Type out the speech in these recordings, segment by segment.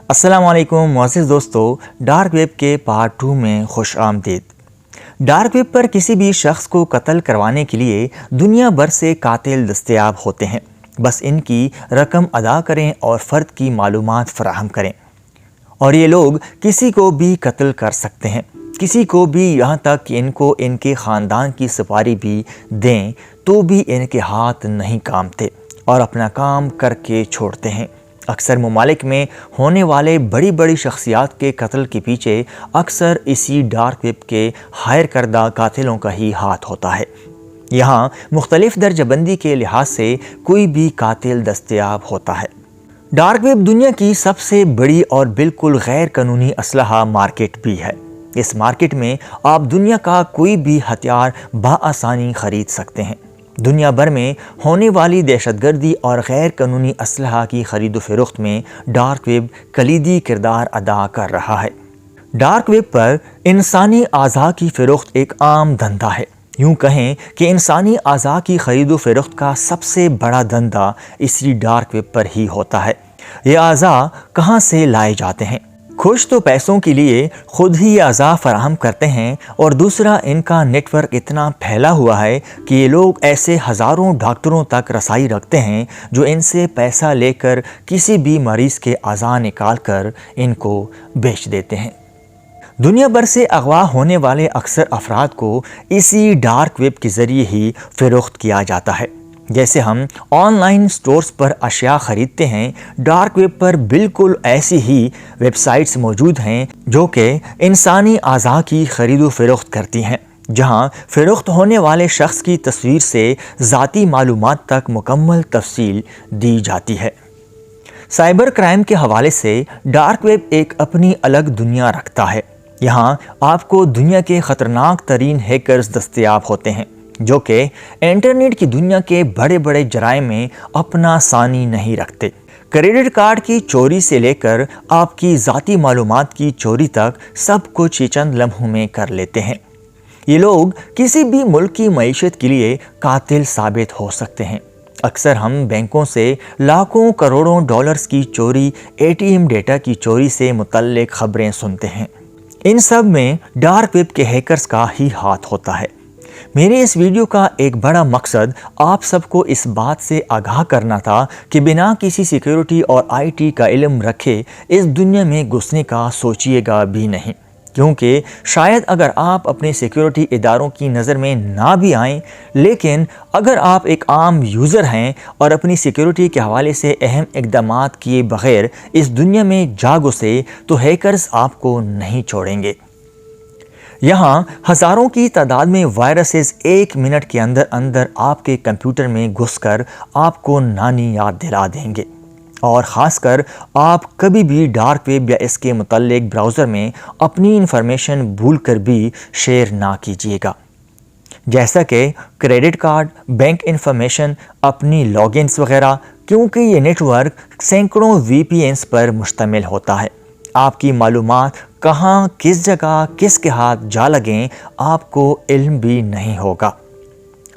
السلام علیکم معزز دوستو، ڈارک ویب کے پارٹ 2 میں خوش آمدید۔ ڈارک ویب پر کسی بھی شخص کو قتل کروانے کے لیے دنیا بھر سے قاتل دستیاب ہوتے ہیں، بس ان کی رقم ادا کریں اور فرد کی معلومات فراہم کریں، اور یہ لوگ کسی کو بھی قتل کر سکتے ہیں، کسی کو بھی، یہاں تک کہ ان کو ان کے خاندان کی سپاری بھی دیں تو بھی ان کے ہاتھ نہیں کامتے اور اپنا کام کر کے چھوڑتے ہیں۔ اکثر ممالک میں ہونے والے بڑی بڑی شخصیات کے قتل کے پیچھے اکثر اسی ڈارک ویب کے ہائر کردہ قاتلوں کا ہی ہاتھ ہوتا ہے۔ یہاں مختلف درجہ بندی کے لحاظ سے کوئی بھی قاتل دستیاب ہوتا ہے۔ ڈارک ویب دنیا کی سب سے بڑی اور بالکل غیر قانونی اسلحہ مارکیٹ بھی ہے۔ اس مارکیٹ میں آپ دنیا کا کوئی بھی ہتھیار بآسانی خرید سکتے ہیں۔ دنیا بھر میں ہونے والی دہشت گردی اور غیر قانونی اسلحہ کی خرید و فروخت میں ڈارک ویب کلیدی کردار ادا کر رہا ہے۔ ڈارک ویب پر انسانی اعضاء کی فروخت ایک عام دھندا ہے۔ یوں کہیں کہ انسانی اعضاء کی خرید و فروخت کا سب سے بڑا دھندا اسی ڈارک ویب پر ہی ہوتا ہے۔ یہ اعضاء کہاں سے لائے جاتے ہیں؟ کچھ تو پیسوں کے لیے خود ہی یہ اعضاء فراہم کرتے ہیں، اور دوسرا ان کا نیٹ ورک اتنا پھیلا ہوا ہے کہ یہ لوگ ایسے ہزاروں ڈاکٹروں تک رسائی رکھتے ہیں جو ان سے پیسہ لے کر کسی بھی مریض کے اعضاء نکال کر ان کو بیچ دیتے ہیں۔ دنیا بھر سے اغوا ہونے والے اکثر افراد کو اسی ڈارک ویب کے ذریعے ہی فروخت کیا جاتا ہے۔ جیسے ہم آن لائن سٹورز پر اشیاء خریدتے ہیں، ڈارک ویب پر بالکل ایسی ہی ویب سائٹس موجود ہیں جو کہ انسانی اعضاء کی خرید و فروخت کرتی ہیں، جہاں فروخت ہونے والے شخص کی تصویر سے ذاتی معلومات تک مکمل تفصیل دی جاتی ہے۔ سائبر کرائم کے حوالے سے ڈارک ویب ایک اپنی الگ دنیا رکھتا ہے۔ یہاں آپ کو دنیا کے خطرناک ترین ہیکرز دستیاب ہوتے ہیں جو کہ انٹرنیٹ کی دنیا کے بڑے بڑے جرائم میں اپنا ثانی نہیں رکھتے۔ کریڈٹ کارڈ کی چوری سے لے کر آپ کی ذاتی معلومات کی چوری تک سب کچھ چند لمحوں میں کر لیتے ہیں۔ یہ لوگ کسی بھی ملک کی معیشت کے لیے قاتل ثابت ہو سکتے ہیں۔ اکثر ہم بینکوں سے لاکھوں کروڑوں ڈالرز کی چوری، ATM ڈیٹا کی چوری سے متعلق خبریں سنتے ہیں۔ ان سب میں ڈارک ویب کے ہیکرز کا ہی ہاتھ ہوتا ہے۔ میرے اس ویڈیو کا ایک بڑا مقصد آپ سب کو اس بات سے آگاہ کرنا تھا کہ بنا کسی سیکیورٹی اور IT کا علم رکھے اس دنیا میں گھسنے کا سوچیے گا بھی نہیں، کیونکہ شاید اگر آپ اپنے سیکیورٹی اداروں کی نظر میں نہ بھی آئیں، لیکن اگر آپ ایک عام یوزر ہیں اور اپنی سیکیورٹی کے حوالے سے اہم اقدامات کیے بغیر اس دنیا میں جا گھسے تو ہیکرز آپ کو نہیں چھوڑیں گے۔ یہاں ہزاروں کی تعداد میں وائرسز ایک منٹ کے اندر اندر آپ کے کمپیوٹر میں گھس کر آپ کو نانی یاد دلا دیں گے، اور خاص کر آپ کبھی بھی ڈارک ویب یا اس کے متعلق براؤزر میں اپنی انفارمیشن بھول کر بھی شیئر نہ کیجیے گا، جیسا کہ کریڈٹ کارڈ، بینک انفارمیشن، اپنی لاگ انز وغیرہ، کیونکہ یہ نیٹ ورک سینکڑوں VPNs پر مشتمل ہوتا ہے۔ آپ کی معلومات کہاں، کس جگہ، کس کے ہاتھ جا لگیں آپ کو علم بھی نہیں ہوگا۔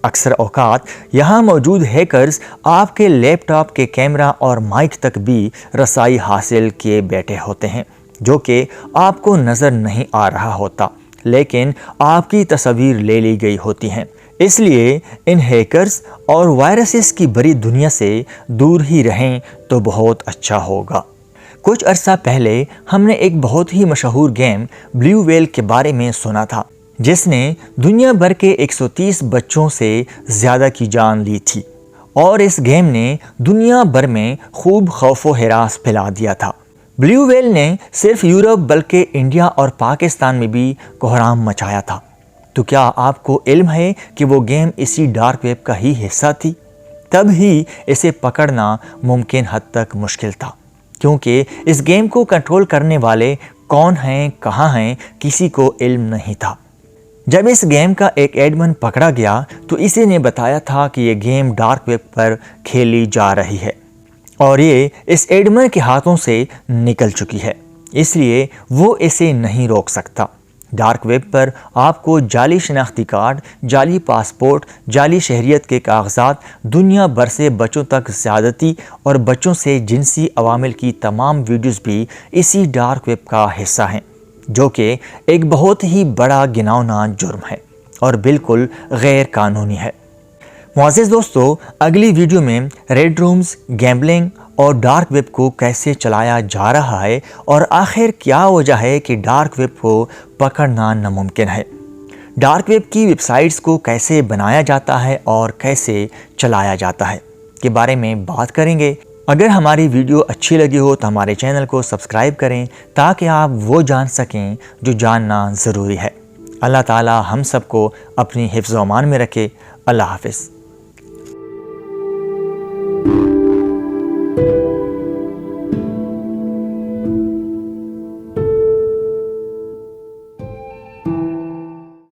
اکثر اوقات یہاں موجود ہیکرز آپ کے لیپ ٹاپ کے کیمرہ اور مائک تک بھی رسائی حاصل کیے بیٹھے ہوتے ہیں، جو کہ آپ کو نظر نہیں آ رہا ہوتا، لیکن آپ کی تصاویر لے لی گئی ہوتی ہیں۔ اس لیے ان ہیکرز اور وائرسز کی بڑی دنیا سے دور ہی رہیں تو بہت اچھا ہوگا۔ کچھ عرصہ پہلے ہم نے ایک بہت ہی مشہور گیم بلیو ویل کے بارے میں سنا تھا، جس نے دنیا بھر کے 130 بچوں سے زیادہ کی جان لی تھی، اور اس گیم نے دنیا بھر میں خوب خوف و ہراس پھیلا دیا تھا۔ بلیو ویل نے صرف یورپ بلکہ انڈیا اور پاکستان میں بھی کوہرام مچایا تھا۔ تو کیا آپ کو علم ہے کہ وہ گیم اسی ڈارک ویب کا ہی حصہ تھی؟ تب ہی اسے پکڑنا ممکن حد تک مشکل تھا، کیونکہ اس گیم کو کنٹرول کرنے والے کون ہیں، کہاں ہیں، کسی کو علم نہیں تھا۔ جب اس گیم کا ایک ایڈمن پکڑا گیا تو اسی نے بتایا تھا کہ یہ گیم ڈارک ویب پر کھیلی جا رہی ہے، اور یہ اس ایڈمن کے ہاتھوں سے نکل چکی ہے، اس لیے وہ اسے نہیں روک سکتا، ڈارک ویب پر آپ کو جعلی شناختی کارڈ، جعلی پاسپورٹ، جعلی شہریت کے کاغذات، دنیا بھر سے بچوں تک زیادتی اور بچوں سے جنسی عوامل کی تمام ویڈیوز بھی اسی ڈارک ویب کا حصہ ہیں، جو کہ ایک بہت ہی بڑا گھناؤنا جرم ہے اور بالکل غیر قانونی ہے۔ معزز دوستو، اگلی ویڈیو میں ریڈ رومز، گیمبلنگ اور ڈارک ویب کو کیسے چلایا جا رہا ہے اور آخر کیا وجہ ہے کہ ڈارک ویب کو پکڑنا ناممکن ہے، ڈارک ویب کی ویب سائٹس کو کیسے بنایا جاتا ہے اور کیسے چلایا جاتا ہے کے بارے میں بات کریں گے۔ اگر ہماری ویڈیو اچھی لگی ہو تو ہمارے چینل کو سبسکرائب کریں تاکہ آپ وہ جان سکیں جو جاننا ضروری ہے۔ اللہ تعالی ہم سب کو اپنی حفظ و امان میں رکھے۔ اللہ حافظ۔